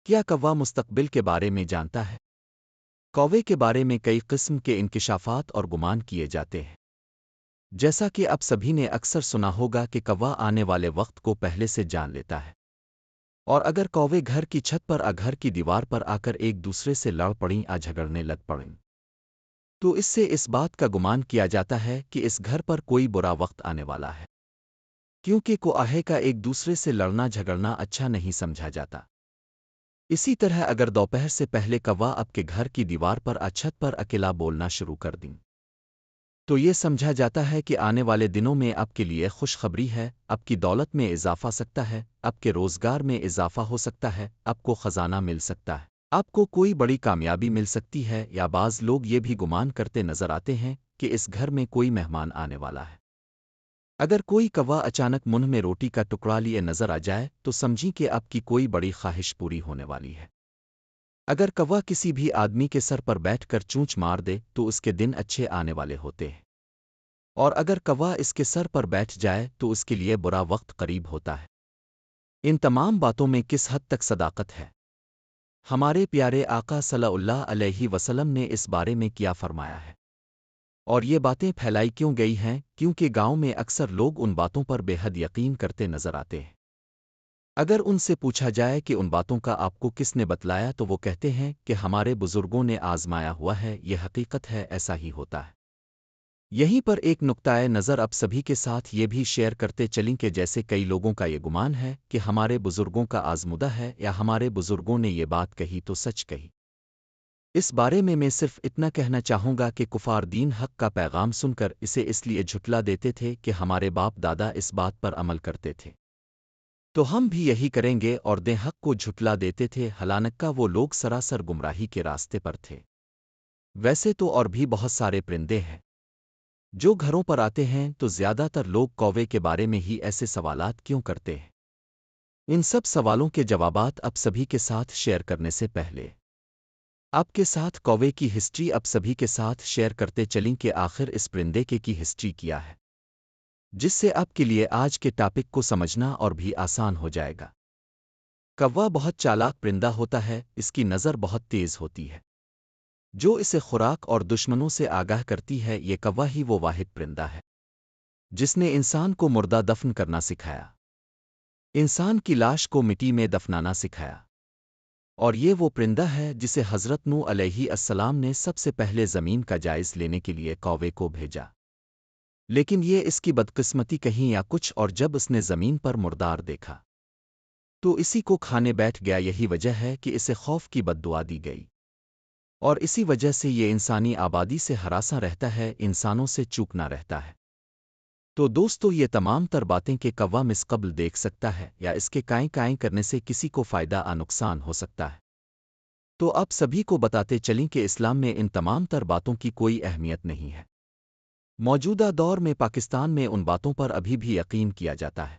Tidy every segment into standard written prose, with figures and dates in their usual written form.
کیا کوا مستقبل کے بارے میں جانتا ہے؟ کوے کے بارے میں کئی قسم کے انکشافات اور گمان کیے جاتے ہیں۔ جیسا کہ اب سبھی نے اکثر سنا ہوگا کہ کوا آنے والے وقت کو پہلے سے جان لیتا ہے، اور اگر کوے گھر کی چھت پر گھر کی دیوار پر آ کر ایک دوسرے سے لڑ پڑیں جھگڑنے لگ پڑیں، تو اس سے اس بات کا گمان کیا جاتا ہے کہ اس گھر پر کوئی برا وقت آنے والا ہے، کیونکہ کوآہے کا ایک دوسرے سے لڑنا جھگڑنا اچھا نہیں سمجھا جاتا۔ اسی طرح اگر دوپہر سے پہلے کوا آپ کے گھر کی دیوار پر چھت پر اکیلا بولنا شروع کر دیں، تو یہ سمجھا جاتا ہے کہ آنے والے دنوں میں آپ کے لیے خوشخبری ہے، آپ کی دولت میں اضافہ سکتا ہے، آپ کے روزگار میں اضافہ ہو سکتا ہے، آپ کو خزانہ مل سکتا ہے، آپ کو کوئی بڑی کامیابی مل سکتی ہے، یا بعض لوگ یہ بھی گمان کرتے نظر آتے ہیں کہ اس گھر میں کوئی مہمان آنے والا ہے۔ اگر کوئی کوا اچانک منہ میں روٹی کا ٹکڑا لیے نظر آ جائے تو سمجھیں کہ آپ کی کوئی بڑی خواہش پوری ہونے والی ہے۔ اگر کوا کسی بھی آدمی کے سر پر بیٹھ کر چونچ مار دے تو اس کے دن اچھے آنے والے ہوتے ہیں، اور اگر کوا اس کے سر پر بیٹھ جائے تو اس کے لیے برا وقت قریب ہوتا ہے۔ ان تمام باتوں میں کس حد تک صداقت ہے؟ ہمارے پیارے آقا صلی اللہ علیہ وسلم نے اس بارے میں کیا فرمایا ہے؟ اور یہ باتیں پھیلائی کیوں گئی ہیں؟ کیونکہ گاؤں میں اکثر لوگ ان باتوں پر بے حد یقین کرتے نظر آتے ہیں۔ اگر ان سے پوچھا جائے کہ ان باتوں کا آپ کو کس نے بتلایا تو وہ کہتے ہیں کہ ہمارے بزرگوں نے آزمایا ہوا ہے، یہ حقیقت ہے، ایسا ہی ہوتا ہے۔ یہیں پر ایک نقطۂ نظر اب سبھی کے ساتھ یہ بھی شیئر کرتے چلیں کہ جیسے کئی لوگوں کا یہ گمان ہے کہ ہمارے بزرگوں کا آزمودہ ہے یا ہمارے بزرگوں نے یہ بات کہی تو سچ کہی۔ اس بارے میں صرف اتنا کہنا چاہوں گا کہ کفار دین حق کا پیغام سن کر اسے اس لیے جھٹلا دیتے تھے کہ ہمارے باپ دادا اس بات پر عمل کرتے تھے، تو ہم بھی یہی کریں گے، اور دیں حق کو جھٹلا دیتے تھے، حالانکہ وہ لوگ سراسر گمراہی کے راستے پر تھے۔ ویسے تو اور بھی بہت سارے پرندے ہیں جو گھروں پر آتے ہیں، تو زیادہ تر لوگ کوے کے بارے میں ہی ایسے سوالات کیوں کرتے ہیں؟ ان سب سوالوں کے جوابات اب سبھی کے ساتھ شیئر کرنے سے پہلے آپ کے ساتھ کوے کی ہسٹری اب سبھی کے ساتھ شیئر کرتے چلیں کہ آخر اس پرندے کی ہسٹری کیا ہے، جس سے آپ کے لیے آج کے ٹاپک کو سمجھنا اور بھی آسان ہو جائے گا۔ کوا بہت چالاک پرندہ ہوتا ہے، اس کی نظر بہت تیز ہوتی ہے جو اسے خوراک اور دشمنوں سے آگاہ کرتی ہے۔ یہ کوا ہی وہ واحد پرندہ ہے جس نے انسان کو مردہ دفن کرنا سکھایا، انسان کی لاش کو مٹی میں دفنانا سکھایا، اور یہ وہ پرندہ ہے جسے حضرت نوح علیہ السلام نے سب سے پہلے زمین کا جائز لینے کے لیے کوے کو بھیجا، لیکن یہ اس کی بدقسمتی کہیں یا کچھ، اور جب اس نے زمین پر مردار دیکھا تو اسی کو کھانے بیٹھ گیا۔ یہی وجہ ہے کہ اسے خوف کی بد دعا دی گئی، اور اسی وجہ سے یہ انسانی آبادی سے ہراساں رہتا ہے، انسانوں سے چوکنا رہتا ہے۔ تو دوستو، یہ تمام تر باتیں کہ کوا مسقبل دیکھ سکتا ہے یا اس کے کائیں کائیں کرنے سے کسی کو فائدہ نقصان ہو سکتا ہے، تو آپ سبھی کو بتاتے چلیں کہ اسلام میں ان تمام تر باتوں کی کوئی اہمیت نہیں ہے۔ موجودہ دور میں پاکستان میں ان باتوں پر ابھی بھی یقین کیا جاتا ہے،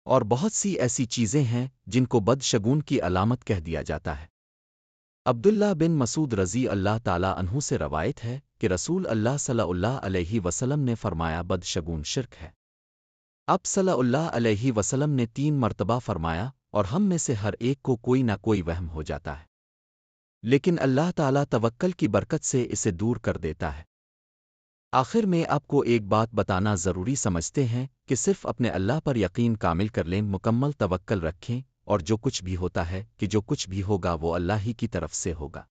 اور بہت سی ایسی چیزیں ہیں جن کو بدشگون کی علامت کہہ دیا جاتا ہے۔ عبداللہ بن مسعود رضی اللہ تعالی عنہ سے روایت ہے کہ رسول اللہ صلی اللہ علیہ وسلم نے فرمایا، بدشگون شرک ہے۔ اب صلی اللہ علیہ وسلم نے 3 مرتبہ فرمایا، اور ہم میں سے ہر ایک کو کوئی نہ کوئی وہم ہو جاتا ہے، لیکن اللہ تعالیٰ توکل کی برکت سے اسے دور کر دیتا ہے۔ آخر میں آپ کو ایک بات بتانا ضروری سمجھتے ہیں کہ صرف اپنے اللہ پر یقین کامل کر لیں، مکمل توکل رکھیں، اور جو کچھ بھی ہوتا ہے کہ جو کچھ بھی ہوگا وہ اللہ ہی کی طرف سے ہوگا۔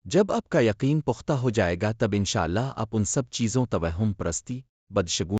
جب آپ کا یقین پختہ ہو جائے گا تب انشاءاللہ آپ ان سب چیزوں توہم پرستی، بدشگونی